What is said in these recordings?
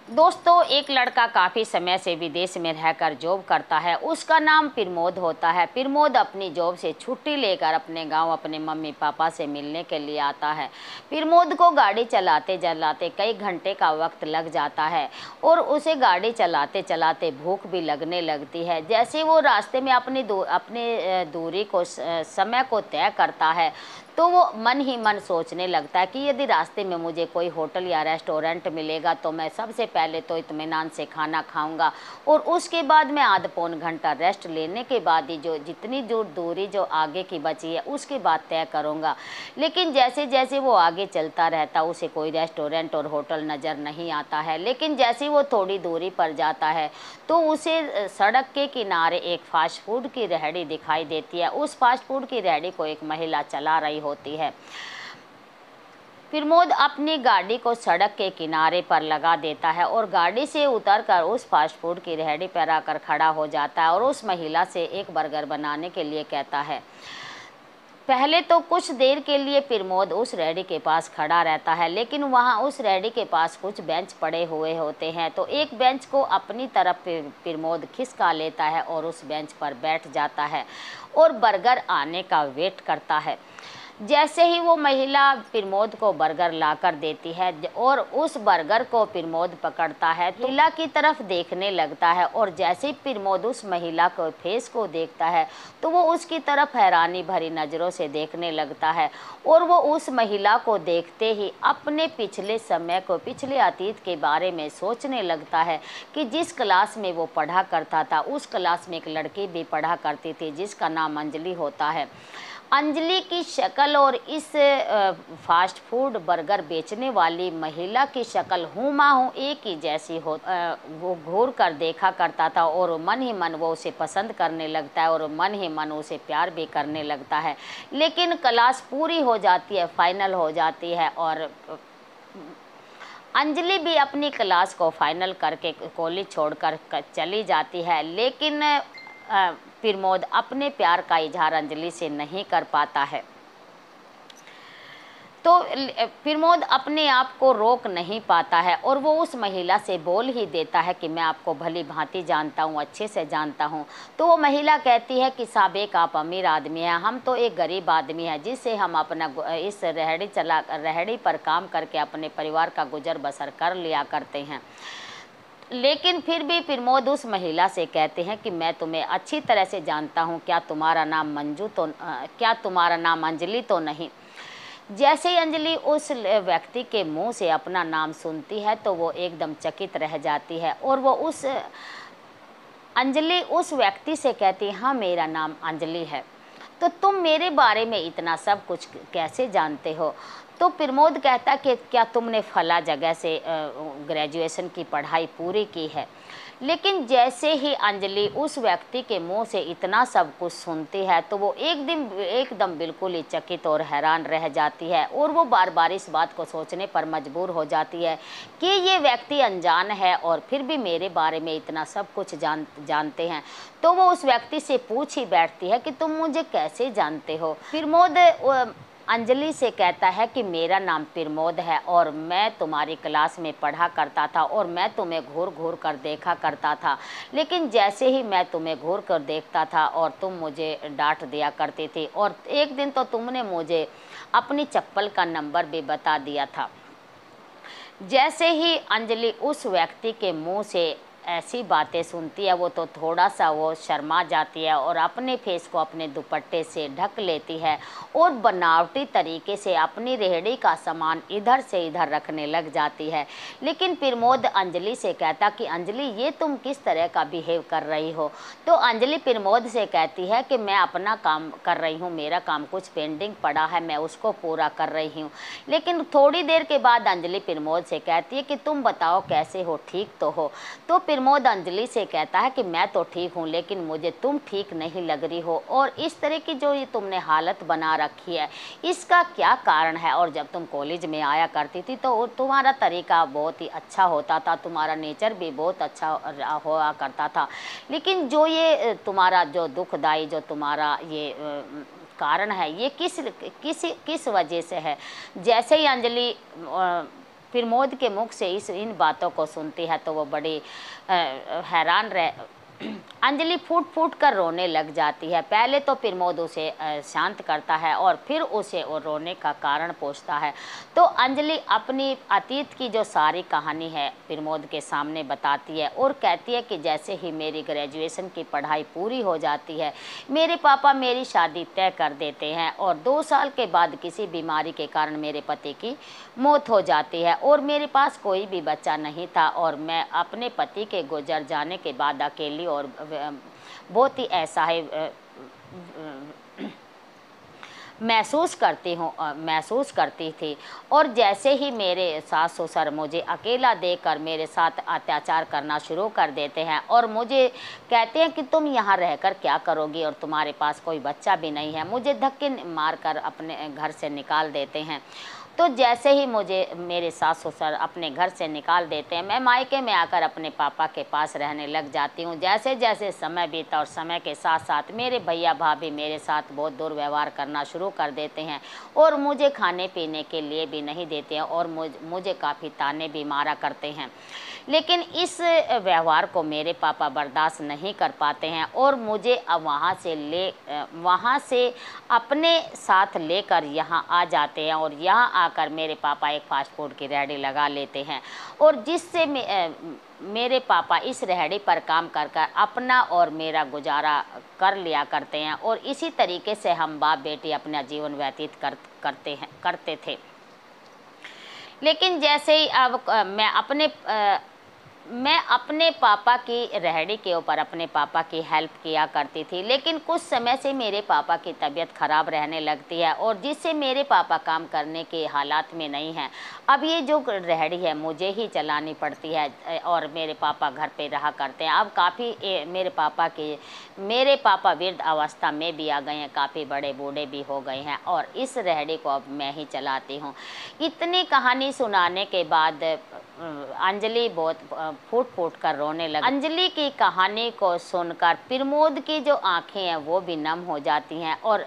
दोस्तों, एक लड़का काफ़ी समय से विदेश में रहकर जॉब करता है। उसका नाम प्रमोद होता है। प्रमोद अपनी जॉब से छुट्टी लेकर अपने गांव अपने मम्मी पापा से मिलने के लिए आता है। प्रमोद को गाड़ी चलाते चलाते कई घंटे का वक्त लग जाता है और उसे गाड़ी चलाते चलाते भूख भी लगने लगती है। जैसे वो रास्ते में अपनी दूरी को समय को तय करता है तो वो मन ही मन सोचने लगता है कि यदि रास्ते में मुझे कोई होटल या रेस्टोरेंट मिलेगा तो मैं सबसे पहले तो इत्मीनान से खाना खाऊंगा और उसके बाद मैं आधा पौन घंटा रेस्ट लेने के बाद ही जो जितनी जो दूरी जो आगे की बची है उसके बाद तय करूंगा। लेकिन जैसे जैसे वो आगे चलता रहता उसे कोई रेस्टोरेंट और होटल नज़र नहीं आता है। लेकिन जैसे वो थोड़ी दूरी पर जाता है तो उसे सड़क के किनारे एक फास्ट फूड की रेहड़ी दिखाई देती है। उस फास्ट फूड की रेहड़ी को एक महिला चला रही होती है। प्रमोद अपनी गाड़ी को सड़क के किनारे पर लगा देता है और गाड़ी से उतरकर उस फास्ट फूड की रेहड़ी पर आकर खड़ा हो जाता है और उस महिला से एक बर्गर बनाने के लिए कहता है। पहले तो कुछ देर के लिए प्रमोद उस रेहड़ी के पास खड़ा रहता है, लेकिन वहाँ उस रेहड़ी के पास कुछ बेंच पड़े हुए होते हैं तो एक बेंच को अपनी तरफ प्रमोद खिसका लेता है और उस बेंच पर बैठ जाता है और बर्गर आने का वेट करता है। जैसे ही वो महिला प्रमोद को बर्गर लाकर देती है और उस बर्गर को प्रमोद पकड़ता है तो महिला की तरफ देखने लगता है और जैसे ही प्रमोद उस महिला को फेस को देखता है तो वो उसकी तरफ हैरानी भरी नज़रों से देखने लगता है और वो उस महिला को देखते ही अपने पिछले समय को पिछले अतीत के बारे में सोचने लगता है कि जिस क्लास में वो पढ़ा करता था उस क्लास में एक लड़की भी पढ़ा करती थी जिसका नाम अंजलि होता है। अंजलि की शक्ल और इस फास्ट फूड बर्गर बेचने वाली महिला की शक्ल हूमाहू एक ही जैसी हो। वो घूर कर देखा करता था और मन ही मन वो उसे पसंद करने लगता है और मन ही मन उसे प्यार भी करने लगता है। लेकिन क्लास पूरी हो जाती है, फाइनल हो जाती है और अंजलि भी अपनी क्लास को फाइनल करके कॉलेज छोड़कर चली जाती है। लेकिन प्रमोद अपने प्यार का इजहार अंजलि से नहीं कर पाता है तो प्रमोद अपने आप को रोक नहीं पाता है और वो उस महिला से बोल ही देता है कि मैं आपको भली भांति जानता हूँ, अच्छे से जानता हूँ। तो वो महिला कहती है कि साहब आप अमीर आदमी हैं, हम तो एक गरीब आदमी है जिससे हम अपना इस रेहड़ी पर काम करके अपने परिवार का गुजर बसर कर लिया करते हैं। लेकिन फिर भी प्रमोद उस महिला से कहते हैं कि मैं तुम्हें अच्छी तरह से जानता हूँ, क्या तुम्हारा नाम अंजलि तो नहीं। जैसे ही अंजलि उस व्यक्ति के मुंह से अपना नाम सुनती है तो वो एकदम चकित रह जाती है और वो अंजलि उस व्यक्ति से कहती है, हाँ मेरा नाम अंजलि है, तो तुम मेरे बारे में इतना सब कुछ कैसे जानते हो। तो प्रमोद कहता कि क्या तुमने फला जगह से ग्रेजुएशन की पढ़ाई पूरी की है। लेकिन जैसे ही अंजलि उस व्यक्ति के मुंह से इतना सब कुछ सुनती है तो वो एकदम बिल्कुल ही चकित और हैरान रह जाती है और वो बार बार इस बात को सोचने पर मजबूर हो जाती है कि ये व्यक्ति अनजान है और फिर भी मेरे बारे में इतना सब कुछ जानते हैं। तो वो उस व्यक्ति से पूछ ही बैठती है कि तुम मुझे कैसे जानते हो। प्रमोद अंजलि से कहता है कि मेरा नाम प्रमोद है और मैं तुम्हारी क्लास में पढ़ा करता था और मैं तुम्हें घूर घूर कर देखा करता था। लेकिन जैसे ही मैं तुम्हें घूर कर देखता था और तुम मुझे डांट दिया करती थी और एक दिन तो तुमने मुझे अपनी चप्पल का नंबर भी बता दिया था। जैसे ही अंजलि उस व्यक्ति के मुंह से ऐसी बातें सुनती है वो तो थोड़ा सा वो शर्मा जाती है और अपने फेस को अपने दुपट्टे से ढक लेती है और बनावटी तरीके से अपनी रेहड़ी का सामान इधर से इधर रखने लग जाती है। लेकिन प्रमोद अंजलि से कहता कि अंजलि ये तुम किस तरह का बिहेव कर रही हो। तो अंजलि प्रमोद से कहती है कि मैं अपना काम कर रही हूँ, मेरा काम कुछ पेंडिंग पड़ा है, मैं उसको पूरा कर रही हूँ। लेकिन थोड़ी देर के बाद अंजलि प्रमोद से कहती है कि तुम बताओ कैसे हो, ठीक तो हो। तो प्रमोद अंजलि से कहता है कि मैं तो ठीक हूँ लेकिन मुझे तुम ठीक नहीं लग रही हो और इस तरह की जो ये तुमने हालत बना रखी है इसका क्या कारण है। और जब तुम कॉलेज में आया करती थी तो तुम्हारा तरीका बहुत ही अच्छा होता था, तुम्हारा नेचर भी बहुत अच्छा हुआ करता था। लेकिन जो ये तुम्हारा जो दुखदाई जो तुम्हारा ये कारण है ये किस वजह से है। जैसे ही अंजलि प्रमोद के मुख से इन बातों को सुनती है तो वो बड़ी हैरान रह अंजलि फूट फूट कर रोने लग जाती है। पहले तो प्रमोद उसे शांत करता है और फिर उसे वो रोने का कारण पूछता है। तो अंजलि अपनी अतीत की जो सारी कहानी है प्रमोद के सामने बताती है और कहती है कि जैसे ही मेरी ग्रेजुएशन की पढ़ाई पूरी हो जाती है मेरे पापा मेरी शादी तय कर देते हैं और 2 साल के बाद किसी बीमारी के कारण मेरे पति की मौत हो जाती है और मेरे पास कोई भी बच्चा नहीं था और मैं अपने पति के गुजर जाने के बाद अकेली और बहुत ही ऐसा है महसूस करती थी। और जैसे ही मेरे सास ससुर मुझे अकेला देखकर मेरे साथ अत्याचार करना शुरू कर देते हैं और मुझे कहते हैं कि तुम यहाँ रहकर क्या करोगी और तुम्हारे पास कोई बच्चा भी नहीं है, मुझे धक्के मारकर अपने घर से निकाल देते हैं। तो जैसे ही मुझे मेरे सास ससुर अपने घर से निकाल देते हैं मैं मायके में आकर अपने पापा के पास रहने लग जाती हूँ। जैसे जैसे समय बीता और समय के साथ साथ मेरे भैया भाभी मेरे साथ बहुत दुर्व्यवहार करना शुरू कर देते हैं और मुझे खाने पीने के लिए भी नहीं देते हैं और मुझे काफ़ी ताने भी मारा करते हैं। लेकिन इस व्यवहार को मेरे पापा बर्दाश्त नहीं कर पाते हैं और मुझे अब वहाँ से अपने साथ लेकर यहाँ आ जाते हैं और यहाँ आकर मेरे पापा एक फास्ट फूड की रेहड़ी लगा लेते हैं और जिससे मेरे पापा इस रेहड़ी पर काम कर कर अपना और मेरा गुजारा कर लिया करते हैं और इसी तरीके से हम बाप बेटी अपना जीवन व्यतीत करते थे। लेकिन जैसे ही अब मैं अपने पापा की रेहड़ी के ऊपर अपने पापा की हेल्प किया करती थी, लेकिन कुछ समय से मेरे पापा की तबीयत ख़राब रहने लगती है और जिससे मेरे पापा काम करने के हालात में नहीं हैं। अब ये जो रेहड़ी है मुझे ही चलानी पड़ती है और मेरे पापा घर पे रहा करते हैं। अब काफ़ी मेरे पापा वृद्ध अवस्था में भी आ गए हैं, काफ़ी बड़े बूढ़े भी हो गए हैं और इस रेहड़ी को अब मैं ही चलाती हूँ। इतनी कहानी सुनाने के बाद अंजलि बहुत फूट फूट कर रोने लगी। अंजलि की कहानी को सुनकर प्रमोद की जो आंखें हैं वो भी नम हो जाती हैं और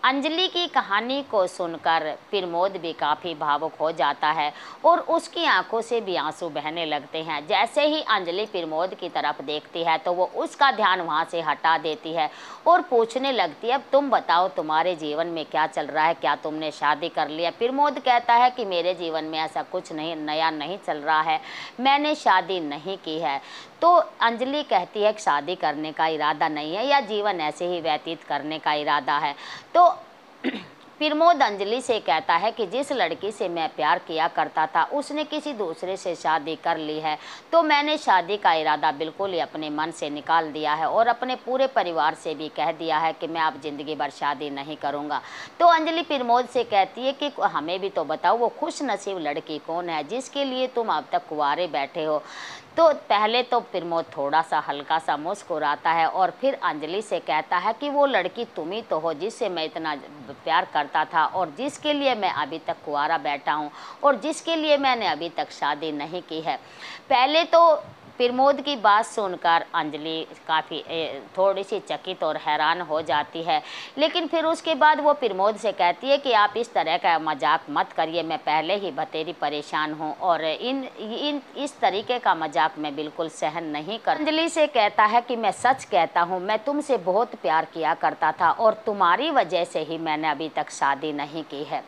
अंजलि की कहानी को सुनकर प्रमोद भी काफ़ी भावुक हो जाता है और उसकी आंखों से भी आंसू बहने लगते हैं। जैसे ही अंजलि प्रमोद की तरफ देखती है तो वो उसका ध्यान वहाँ से हटा देती है और पूछने लगती है, अब तुम बताओ तुम्हारे जीवन में क्या चल रहा है, क्या तुमने शादी कर लिया? प्रमोद कहता है कि मेरे जीवन में ऐसा कुछ नया नहीं चल रहा है, मैंने शादी नहीं की है। तो अंजलि कहती है कि शादी करने का इरादा नहीं है या जीवन ऐसे ही व्यतीत करने का इरादा है। तो प्रमोद अंजलि से कहता है कि जिस लड़की से मैं प्यार किया करता था उसने किसी दूसरे से शादी कर ली है, तो मैंने शादी का इरादा बिल्कुल ही अपने मन से निकाल दिया है और अपने पूरे परिवार से भी कह दिया है कि मैं अब ज़िंदगी भर शादी नहीं करूँगा। तो अंजलि प्रमोद से कहती है कि हमें भी तो बताओ वो खुश नसीब लड़की कौन है जिसके लिए तुम अब तक कुंवारे बैठे हो। तो पहले तो प्रमोद थोड़ा सा हल्का सा मुस्कुराता है और फिर अंजलि से कहता है कि वो लड़की तुम ही तो हो जिससे मैं इतना प्यार करता था और जिसके लिए मैं अभी तक कुंवारा बैठा हूँ और जिसके लिए मैंने अभी तक शादी नहीं की है। पहले तो प्रमोद की बात सुनकर अंजलि काफ़ी थोड़ी सी चकित और हैरान हो जाती है, लेकिन फिर उसके बाद वो प्रमोद से कहती है कि आप इस तरह का मजाक मत करिए, मैं पहले ही बतेरी परेशान हूँ और इस तरीके का मजाक मैं बिल्कुल सहन नहीं कर। अंजलि से कहता है कि मैं सच कहता हूँ, मैं तुमसे बहुत प्यार किया करता था और तुम्हारी वजह से ही मैंने अभी तक शादी नहीं की है।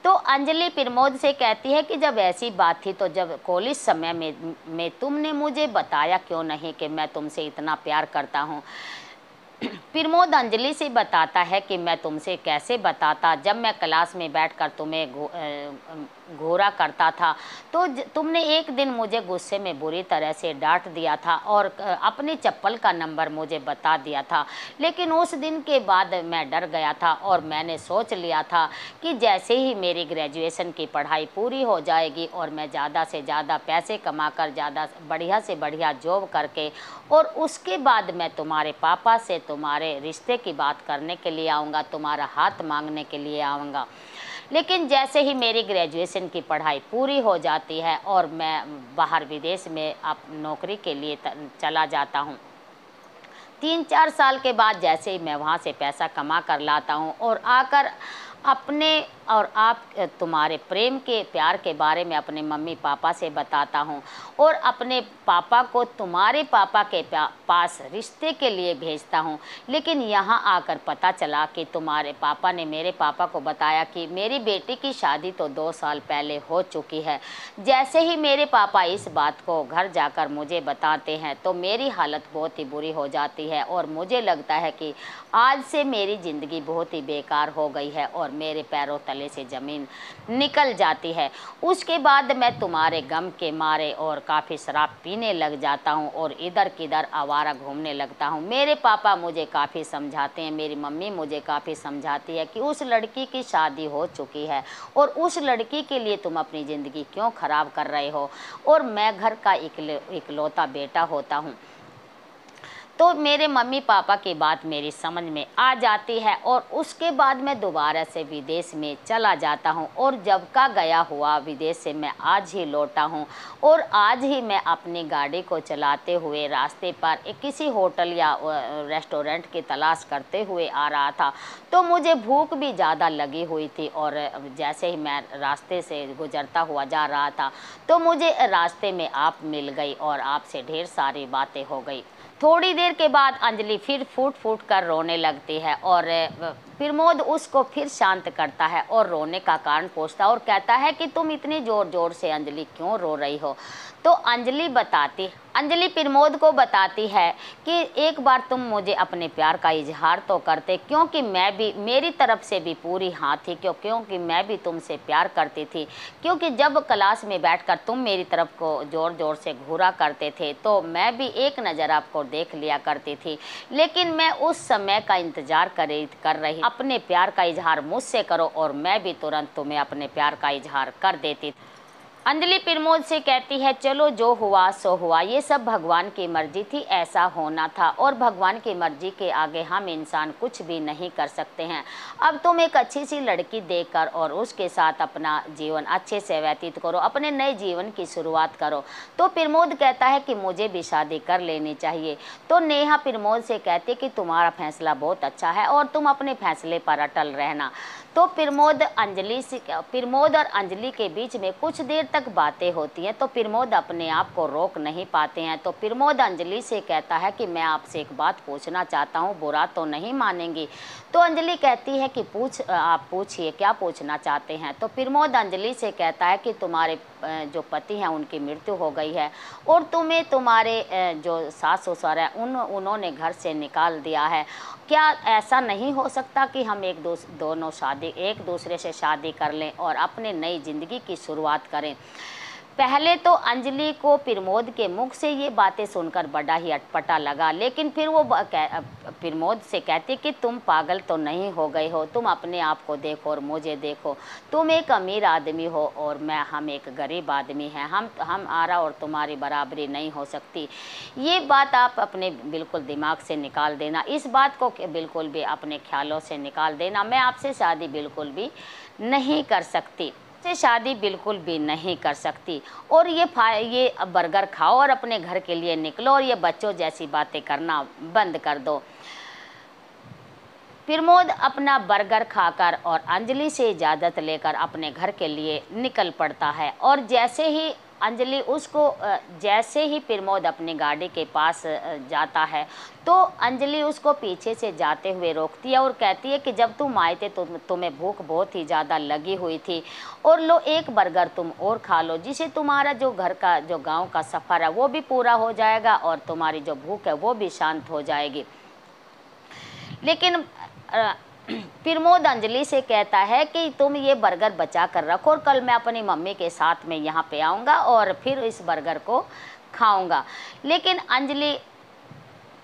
तो अंजलि प्रमोद से कहती है कि जब ऐसी बात थी तो जब कॉलेज समय में तुमने मुझे बताया क्यों नहीं कि मैं तुमसे इतना प्यार करता हूँ। प्रमोद अंजलि से बताता है कि मैं तुमसे कैसे बताता, जब मैं क्लास में बैठकर तुम्हें घूरा करता था तो तुमने एक दिन मुझे गुस्से में बुरी तरह से डांट दिया था और अपनी चप्पल का नंबर मुझे बता दिया था। लेकिन उस दिन के बाद मैं डर गया था और मैंने सोच लिया था कि जैसे ही मेरी ग्रेजुएशन की पढ़ाई पूरी हो जाएगी और मैं ज़्यादा से ज़्यादा पैसे कमाकर ज़्यादा बढ़िया से बढ़िया जॉब करके और उसके बाद मैं तुम्हारे पापा से तुम्हारे रिश्ते की बात करने के लिए आऊँगा, तुम्हारा हाथ मांगने के लिए आऊँगा। लेकिन जैसे ही मेरी ग्रेजुएशन की पढ़ाई पूरी हो जाती है और मैं बाहर विदेश में अब नौकरी के लिए चला जाता हूँ, 3-4 साल के बाद जैसे ही मैं वहाँ से पैसा कमा कर लाता हूँ और आकर अपने और आप तुम्हारे प्रेम के प्यार के बारे में अपने मम्मी पापा से बताता हूँ और अपने पापा को तुम्हारे पापा के पास रिश्ते के लिए भेजता हूँ। लेकिन यहाँ आकर पता चला कि तुम्हारे पापा ने मेरे पापा को बताया कि मेरी बेटी की शादी तो 2 साल पहले हो चुकी है। जैसे ही मेरे पापा इस बात को घर जाकर मुझे बताते हैं तो मेरी हालत बहुत ही बुरी हो जाती है और मुझे लगता है कि आज से मेरी ज़िंदगी बहुत ही बेकार हो गई है और मेरे पैरों तले से ज़मीन निकल जाती है। उसके बाद मैं तुम्हारे गम के मारे और काफ़ी शराब पीने लग जाता हूँ और इधर किधर आवारा घूमने लगता हूँ। मेरे पापा मुझे काफ़ी समझाते हैं, मेरी मम्मी मुझे काफ़ी समझाती है कि उस लड़की की शादी हो चुकी है और उस लड़की के लिए तुम अपनी ज़िंदगी क्यों ख़राब कर रहे हो और मैं घर का इकलौता बेटा होता हूँ। तो मेरे मम्मी पापा की बात मेरी समझ में आ जाती है और उसके बाद मैं दोबारा से विदेश में चला जाता हूँ और जब का गया हुआ विदेश से मैं आज ही लौटा हूँ और आज ही मैं अपनी गाड़ी को चलाते हुए रास्ते पर एक किसी होटल या रेस्टोरेंट की तलाश करते हुए आ रहा था। तो मुझे भूख भी ज़्यादा लगी हुई थी और जैसे ही मैं रास्ते से गुजरता हुआ जा रहा था तो मुझे रास्ते में आप मिल गई और आपसे ढेर सारी बातें हो गई। थोड़ी देर के बाद अंजलि फिर फूट फूट कर रोने लगती है और प्रमोद उसको फिर शांत करता है और रोने का कारण पूछता है और कहता है कि तुम इतनी ज़ोर ज़ोर से अंजलि क्यों रो रही हो। तो अंजलि प्रमोद को बताती है कि एक बार तुम मुझे अपने प्यार का इजहार तो करते, क्योंकि मैं भी मेरी तरफ से भी पूरी हाँ थी, क्योंकि मैं भी तुमसे प्यार करती थी। क्योंकि जब क्लास में बैठकर तुम मेरी तरफ को ज़ोर ज़ोर से घूरा करते थे तो मैं भी एक नज़र आपको देख लिया करती थी, लेकिन मैं उस समय का इंतज़ार कर रही। अपने प्यार का इजहार मुझसे करो और मैं भी तुरंत तुम्हें अपने प्यार का इजहार कर देती। अंजलि प्रमोद से कहती है चलो जो हुआ सो हुआ, ये सब भगवान की मर्जी थी, ऐसा होना था और भगवान की मर्जी के आगे हम इंसान कुछ भी नहीं कर सकते हैं। अब तुम एक अच्छी सी लड़की देखकर और उसके साथ अपना जीवन अच्छे से व्यतीत करो, अपने नए जीवन की शुरुआत करो। तो प्रमोद कहता है कि मुझे भी शादी कर लेनी चाहिए। तो नेहा प्रमोद से कहती है कि तुम्हारा फैसला बहुत अच्छा है और तुम अपने फैसले पर अटल रहना। तो प्रमोद और अंजलि के बीच में कुछ देर तक बातें होती हैं। तो प्रमोद अपने आप को रोक नहीं पाते हैं। तो प्रमोद अंजलि से कहता है कि मैं आपसे एक बात पूछना चाहता हूँ, बुरा तो नहीं मानेंगी। तो अंजलि कहती है कि आप पूछिए, क्या पूछना चाहते हैं। तो प्रमोद अंजलि से कहता है कि तुम्हारे जो पति हैं उनकी मृत्यु हो गई है और तुम्हें तुम्हारे जो सास ससुर हैं उन्होंने घर से निकाल दिया है। क्या ऐसा नहीं हो सकता कि हम एक दूसरे से शादी कर लें और अपने नई ज़िंदगी की शुरुआत करें। पहले तो अंजलि को प्रमोद के मुख से ये बातें सुनकर बड़ा ही अटपटा लगा, लेकिन फिर वो प्रमोद से कहती कि तुम पागल तो नहीं हो गए हो, तुम अपने आप को देखो और मुझे देखो। तुम एक अमीर आदमी हो और हम एक गरीब आदमी हैं। हमारा और तुम्हारी बराबरी नहीं हो सकती। ये बात आप अपने बिल्कुल दिमाग से निकाल देना, इस बात को बिल्कुल भी अपने ख्यालों से निकाल देना। मैं आपसे शादी बिल्कुल भी नहीं कर सकती, से शादी बिल्कुल भी नहीं कर सकती और ये बर्गर खाओ और अपने घर के लिए निकलो और ये बच्चों जैसी बातें करना बंद कर दो। प्रमोद अपना बर्गर खाकर और अंजलि से इजाज़त लेकर अपने घर के लिए निकल पड़ता है और जैसे ही प्रमोद अपनी गाड़ी के पास जाता है तो अंजलि उसको पीछे से जाते हुए रोकती है और कहती है कि जब तुम आए थे तो तुम्हें भूख बहुत ही ज़्यादा लगी हुई थी और लो एक बर्गर तुम और खा लो, जिससे तुम्हारा जो गांव का सफ़र है वो भी पूरा हो जाएगा और तुम्हारी जो भूख है वो भी शांत हो जाएगी। लेकिन प्रमोद अंजलि से कहता है कि तुम ये बर्गर बचा कर रखो और कल मैं अपनी मम्मी के साथ में यहाँ पे आऊँगा और फिर इस बर्गर को खाऊँगा। लेकिन अंजलि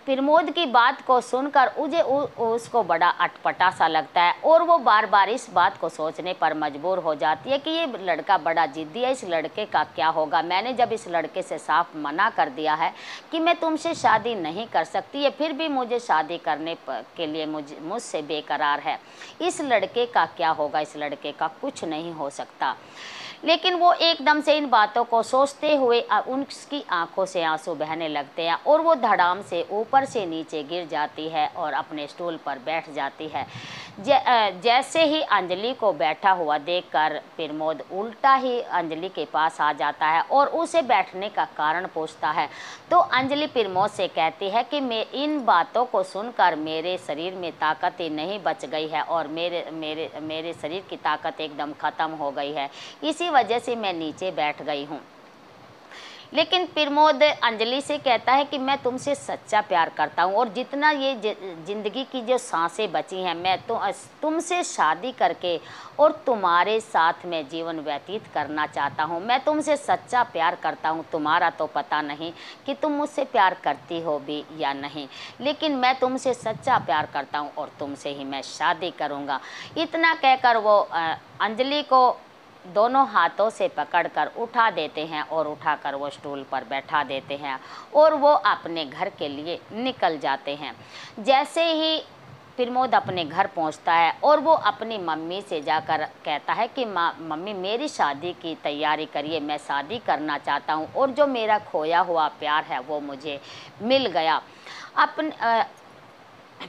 प्रमोद की बात को सुनकर उसको बड़ा अटपटा सा लगता है और वो बार बार इस बात को सोचने पर मजबूर हो जाती है कि ये लड़का बड़ा जिद्दी है, इस लड़के का क्या होगा। मैंने जब इस लड़के से साफ मना कर दिया है कि मैं तुमसे शादी नहीं कर सकती, ये फिर भी मुझे शादी करने के लिए मुझसे बेकरार है। इस लड़के का क्या होगा, इस लड़के का कुछ नहीं हो सकता। लेकिन वो एकदम से इन बातों को सोचते हुए उनकी आंखों से आंसू बहने लगते हैं और वो धड़ाम से ऊपर से नीचे गिर जाती है और अपने स्टूल पर बैठ जाती है। जैसे ही अंजलि को बैठा हुआ देखकर प्रमोद उल्टा ही अंजलि के पास आ जाता है और उसे बैठने का कारण पूछता है। तो अंजलि प्रमोद से कहती है कि मैं इन बातों को सुनकर मेरे शरीर में ताकत ही नहीं बच गई है और मेरे शरीर की ताकत एकदम ख़त्म हो गई है, इसी वजह से मैं नीचे बैठ गई हूँ। लेकिन प्रमोद अंजलि से कहता है कि मैं तुमसे सच्चा प्यार करता हूँ और जितना ये ज़िंदगी की जो सांसें बची हैं मैं तो तुमसे शादी करके और तुम्हारे साथ में जीवन व्यतीत करना चाहता हूँ। मैं तुमसे सच्चा प्यार करता हूँ, तुम्हारा तो पता नहीं कि तुम मुझसे प्यार करती हो भी या नहीं, लेकिन मैं तुमसे सच्चा प्यार करता हूँ और तुमसे ही मैं शादी करूँगा। इतना कहकर वो अंजलि को दोनों हाथों से पकड़कर उठा देते हैं और उठाकर वो स्टूल पर बैठा देते हैं और वो अपने घर के लिए निकल जाते हैं। जैसे ही प्रमोद अपने घर पहुंचता है और वो अपनी मम्मी से जाकर कहता है कि मम्मी मेरी शादी की तैयारी करिए, मैं शादी करना चाहता हूं और जो मेरा खोया हुआ प्यार है वो मुझे मिल गया।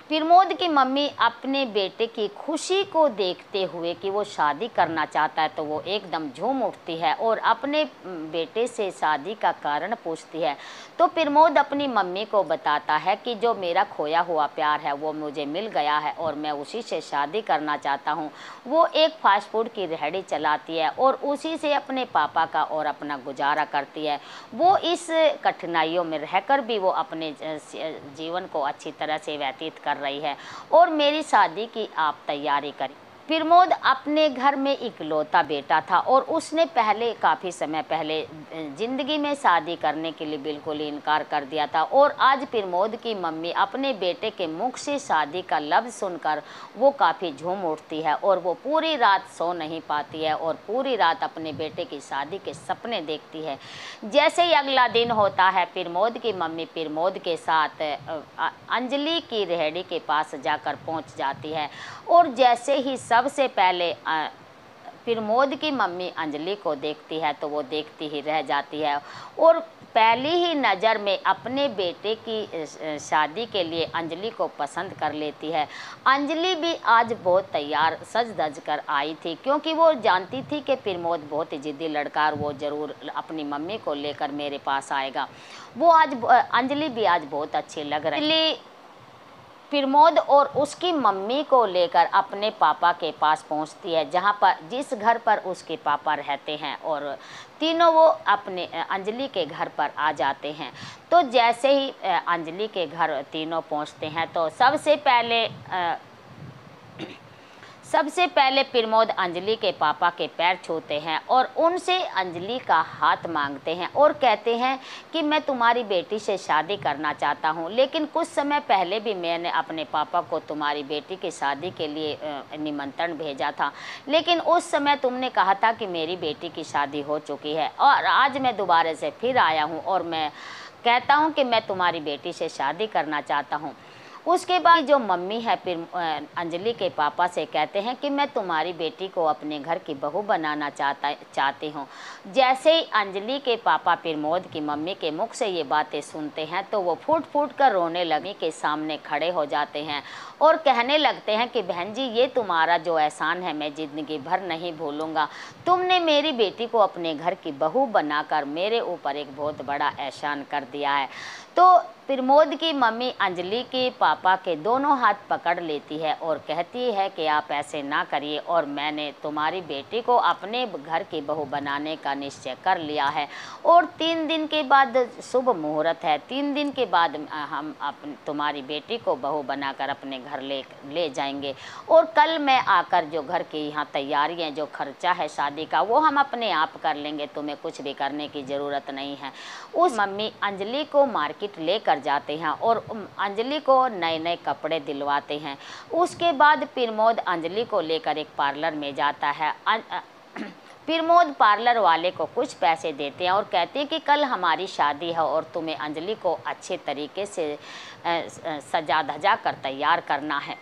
प्रमोद की मम्मी अपने बेटे की खुशी को देखते हुए कि वो शादी करना चाहता है तो वो एकदम झूम उठती है और अपने बेटे से शादी का कारण पूछती है। तो प्रमोद अपनी मम्मी को बताता है कि जो मेरा खोया हुआ प्यार है वो मुझे मिल गया है और मैं उसी से शादी करना चाहता हूँ। वो एक फास्ट फूड की रेहड़ी चलाती है और उसी से अपने पापा का और अपना गुजारा करती है। वो इस कठिनाइयों में रहकर भी वो अपने जीवन को अच्छी तरह से व्यतीत कर रही है और मेरी शादी की आप तैयारी करें। प्रमोद अपने घर में इकलौता बेटा था और उसने काफ़ी समय पहले ज़िंदगी में शादी करने के लिए बिल्कुल ही इनकार कर दिया था और आज प्रमोद की मम्मी अपने बेटे के मुख से शादी का लफ्ज़ सुनकर वो काफ़ी झूम उठती है और वो पूरी रात सो नहीं पाती है और पूरी रात अपने बेटे की शादी के सपने देखती है। जैसे ही अगला दिन होता है प्रमोद की मम्मी प्रमोद के साथ अंजलि की रेहड़ी के पास जाकर पहुंच जाती है और जैसे ही सबसे पहले प्रमोद की मम्मी अंजलि को देखती है तो वो देखती ही रह जाती है और पहली ही नज़र में अपने बेटे की शादी के लिए अंजलि को पसंद कर लेती है। अंजलि भी आज बहुत तैयार सज धज कर आई थी क्योंकि वो जानती थी कि प्रमोद बहुत ही ज़िद्दी लड़का और वो ज़रूर अपनी मम्मी को लेकर मेरे पास आएगा। वो आज अंजलि भी आज बहुत अच्छी लग रही है। प्रमोद और उसकी मम्मी को लेकर अपने पापा के पास पहुंचती है जिस घर पर उसके पापा रहते हैं और तीनों वो अपने अंजलि के घर पर आ जाते हैं। तो जैसे ही अंजलि के घर तीनों पहुंचते हैं तो सबसे पहले प्रमोद अंजलि के पापा के पैर छूते हैं और उनसे अंजलि का हाथ मांगते हैं और कहते हैं कि मैं तुम्हारी बेटी से शादी करना चाहता हूं, लेकिन कुछ समय पहले भी मैंने अपने पापा को तुम्हारी बेटी की शादी के लिए निमंत्रण भेजा था, लेकिन उस समय तुमने कहा था कि मेरी बेटी की शादी हो चुकी है और आज मैं दोबारा से फिर आया हूं और मैं कहता हूं कि मैं तुम्हारी बेटी से शादी करना चाहता हूं। उसके बाद जो मम्मी है फिर अंजलि के पापा से कहते हैं कि मैं तुम्हारी बेटी को अपने घर की बहू बनाना चाहती हूँ। जैसे ही अंजलि के पापा प्रमोद की मम्मी के मुख से ये बातें सुनते हैं तो वो फूट फूट कर रोने लगे के सामने खड़े हो जाते हैं और कहने लगते हैं कि बहन जी ये तुम्हारा जो एहसान है मैं ज़िंदगी भर नहीं भूलूंगा। तुमने मेरी बेटी को अपने घर की बहू बनाकर मेरे ऊपर एक बहुत बड़ा एहसान कर दिया है। तो प्रमोद की मम्मी अंजलि के पापा के दोनों हाथ पकड़ लेती है और कहती है कि आप ऐसे ना करिए और मैंने तुम्हारी बेटी को अपने घर की बहू बनाने का निश्चय कर लिया है और 3 दिन के बाद शुभ मुहूर्त है। 3 दिन के बाद हम तुम्हारी बेटी को बहू बनाकर अपने घर ले जाएंगे और कल मैं आकर जो घर की यहाँ तैयारियाँ जो खर्चा है शादी का वो हम अपने आप कर लेंगे, तुम्हें कुछ भी करने की ज़रूरत नहीं है। उस मम्मी अंजलि को मार्केट लेकर जाते हैं और अंजलि को नए नए कपड़े दिलवाते हैं। उसके बाद प्रमोद अंजलि को लेकर एक पार्लर में जाता है। प्रमोद पार्लर वाले को कुछ पैसे देते हैं और कहते हैं कि कल हमारी शादी है और तुम्हें अंजलि को अच्छे तरीके से सजा धजा कर तैयार करना है।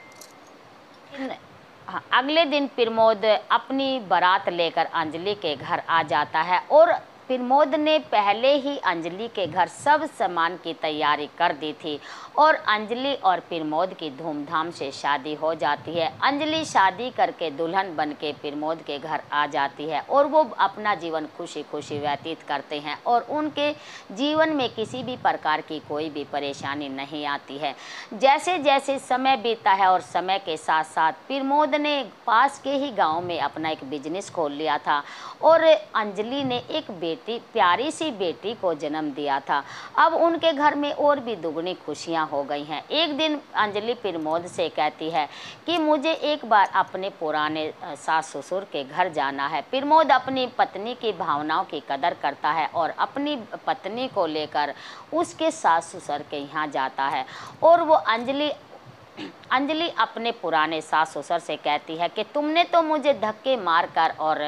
हाँ, अगले दिन प्रमोद अपनी बारात लेकर अंजलि के घर आ जाता है और प्रमोद ने पहले ही अंजलि के घर सब सामान की तैयारी कर दी थी और अंजलि और प्रमोद की धूमधाम से शादी हो जाती है। अंजलि शादी करके दुल्हन बन के प्रमोद के घर आ जाती है और वो अपना जीवन खुशी खुशी व्यतीत करते हैं और उनके जीवन में किसी भी प्रकार की कोई भी परेशानी नहीं आती है। जैसे जैसे समय बीता है और समय के साथ साथ प्रमोद ने पास के ही गांव में अपना एक बिजनेस खोल लिया था और अंजलि ने एक बेटी, प्यारी सी बेटी को जन्म दिया था। अब उनके घर में और भी दुगनी खुशियां हो गई हैं। एक दिन अंजलि प्रमोद से कहती है कि मुझे एक बार अपने पुराने सास ससुर के घर जाना है। प्रमोद अपनी पत्नी की भावनाओं की कदर करता है और अपनी पत्नी को लेकर उसके सास ससुर के यहाँ जाता है और वो अंजलि अपने पुराने सास ससुर से कहती है कि तुमने तो मुझे धक्के मारकर और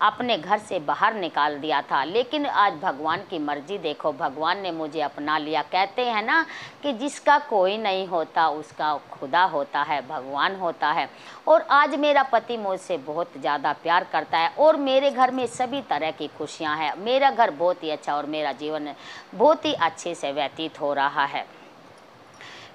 अपने घर से बाहर निकाल दिया था, लेकिन आज भगवान की मर्जी देखो, भगवान ने मुझे अपना लिया। कहते हैं ना कि जिसका कोई नहीं होता उसका खुदा होता है, भगवान होता है। और आज मेरा पति मुझसे बहुत ज़्यादा प्यार करता है और मेरे घर में सभी तरह की खुशियाँ हैं। मेरा घर बहुत ही अच्छा और मेरा जीवन बहुत ही अच्छे से व्यतीत हो रहा है।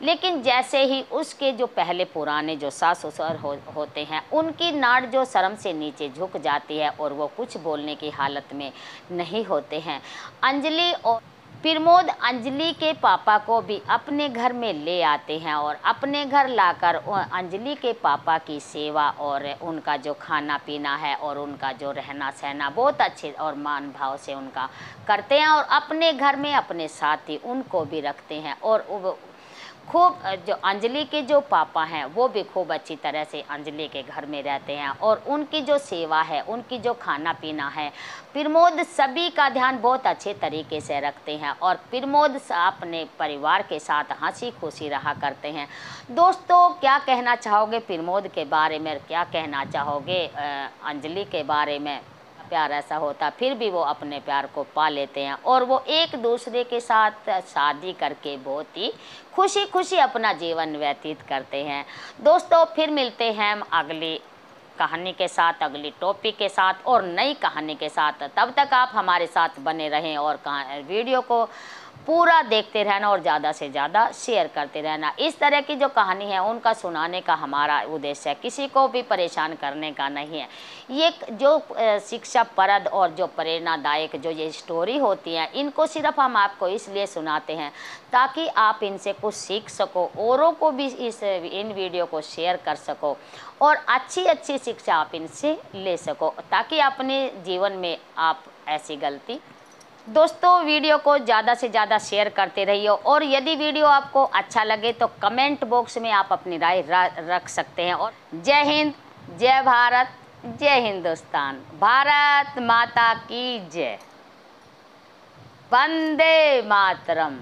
लेकिन जैसे ही उसके जो पहले पुराने जो सास ससुर होते हैं, उनकी नाड़ जो शर्म से नीचे झुक जाती है और वो कुछ बोलने की हालत में नहीं होते हैं। अंजलि और प्रमोद अंजलि के पापा को भी अपने घर में ले आते हैं और अपने घर लाकर अंजलि के पापा की सेवा और उनका जो खाना पीना है और उनका जो रहना सहना बहुत अच्छे और मान भाव से उनका करते हैं और अपने घर में अपने साथ ही उनको भी रखते हैं। और खूब जो अंजलि के जो पापा हैं वो भी खूब अच्छी तरह से अंजलि के घर में रहते हैं और उनकी जो सेवा है, उनकी जो खाना पीना है, प्रमोद सभी का ध्यान बहुत अच्छे तरीके से रखते हैं और प्रमोद अपने परिवार के साथ हंसी खुशी रहा करते हैं। दोस्तों, क्या कहना चाहोगे प्रमोद के बारे में, क्या कहना चाहोगे अंजलि के बारे में? प्यार ऐसा होता, फिर भी वो अपने प्यार को पा लेते हैं और वो एक दूसरे के साथ शादी करके बहुत ही खुशी खुशी अपना जीवन व्यतीत करते हैं। दोस्तों, फिर मिलते हैं हम अगली कहानी के साथ, अगली टॉपिक के साथ और नई कहानी के साथ। तब तक आप हमारे साथ बने रहें और वीडियो को पूरा देखते रहना और ज़्यादा से ज़्यादा शेयर करते रहना। इस तरह की जो कहानी है उनका सुनाने का हमारा उद्देश्य है, किसी को भी परेशान करने का नहीं है। ये जो शिक्षाप्रद और जो प्रेरणादायक जो ये स्टोरी होती हैं, इनको सिर्फ हम आपको इसलिए सुनाते हैं ताकि आप इनसे कुछ सीख सको, औरों को भी इन वीडियो को शेयर कर सको और अच्छी अच्छी शिक्षा आप इनसे ले सको ताकि अपने जीवन में आप ऐसी गलती। दोस्तों, वीडियो को ज़्यादा से ज़्यादा शेयर करते रहिए और यदि वीडियो आपको अच्छा लगे तो कमेंट बॉक्स में आप अपनी राय रख सकते हैं। और जय हिंद, जय भारत, जय हिंदुस्तान, भारत माता की जय, वंदे मातरम।